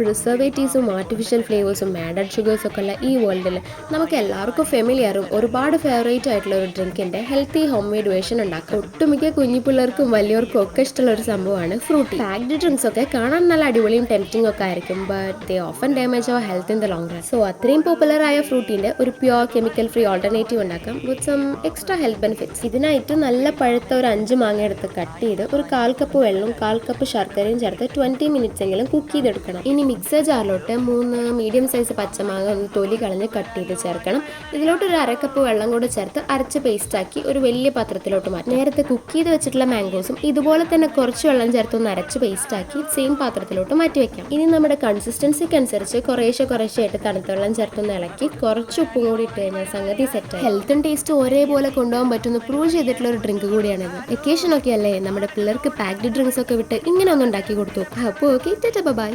പ്രിസർവേറ്റീവ്സും artificial ഫ്ലേവേഴ്സും added ഷുഗേഴ്സും ഒക്കെ ഉള്ള ഈ വേൾഡിൽ നമുക്ക് എല്ലാവർക്കും ഫെമിലിയറും ഒരുപാട് ഫേവറേറ്റ് ആയിട്ടുള്ള ഒരു ഡ്രിങ്കിൻ്റെ ഹെൽത്തി ഹോം മെയ്ഡ് വേർഷൻ ഉണ്ടാക്കാം. ഒട്ടുമിക്ക കുഞ്ഞു പിള്ളേർക്കും വലിയവർക്കും ഒക്കെ ഇഷ്ടമുള്ള ഒരു സംഭവമാണ് ഫ്രൂട്ടി. പാക്ഡ് ഡ്രിങ്ക്സ് ഒക്കെ കാണാൻ നല്ല അടിപൊളിയും ടെംപ്റ്റിംഗ് ഒക്കെ ആയിരിക്കും, but they often damage our health in the long run. So അത്രയും പോപ്പുലർ ആയ ഫ്രൂട്ടിൻ്റെ ഒരു പ്യുവർ കെമിക്കൽ ഫ്രീ ഓൾട്ടർനേറ്റീവ് ഉണ്ടാക്കാം with some extra health benefits. ഇതിനായിട്ട് നല്ല പഴുത്ത ഒരു 5 മാങ്ങ എടുത്ത് കട്ട് ചെയ്ത് ഒരു 1/4 കപ്പ് വെള്ളവും 1/4 കപ്പ് ശർക്കരയും ചേർത്ത് 20 മിനിറ്റ്സ് എങ്കിലും കുക്ക് ചെയ്തെടുക്കണം. ഇനി മിക്സർ ജാറിലോട്ട് 3 മീഡിയം സൈസ് പച്ചമാങ്ങ ഒന്ന് തൊലി കളഞ്ഞ് കട്ട് ചെയ്ത് ചേർക്കണം. ഇതിലോട്ട് ഒരു 1/2 കപ്പ് വെള്ളം കൂടെ ചേർത്ത് അരച്ച് പേസ്റ്റാക്കി ഒരു വലിയ പാത്രത്തിലോട്ട് മാറ്റും. നേരത്തെ കുക്ക് ചെയ്ത് വെച്ചിട്ടുള്ള മാംഗോസും ഇതുപോലെ തന്നെ കുറച്ച് വെള്ളം ചേർത്ത് ഒന്ന് അരച്ച് പേസ്റ്റാക്കി സെയിം പാത്രത്തിലോട്ട് മാറ്റി വെക്കാം. ഇനി നമ്മുടെ കൺസിസ്റ്റൻസിക്ക് അനുസരിച്ച് കുറേശ്ശെ ആയിട്ട് തണുത്ത വെള്ളം ചേർത്തൊന്ന് ഇളക്കി കുറച്ച് ഉപ്പും കൂടി ഇട്ട് കഴിഞ്ഞാൽ സംഗതി സെറ്റ്. ഹെൽത്തും ടേസ്റ്റും ഒരേപോലെ കൊണ്ടുപോകാൻ പറ്റുന്ന പ്രൂവ് ചെയ്തിട്ടുള്ള ഒരു ഡ്രിങ്ക് കൂടിയാണിത്. വെക്കേഷൻ ഒക്കെ അല്ലേ, നമ്മുടെ പിള്ളേർക്ക് പാക്ഡ് ഡ്രിങ്ക്സ് ഒക്കെ വിട്ട് ഇങ്ങനെ ഒന്ന് ഉണ്ടാക്കി കൊടുത്തു. അപ്പോൾ ഓക്കെ, ബൈ.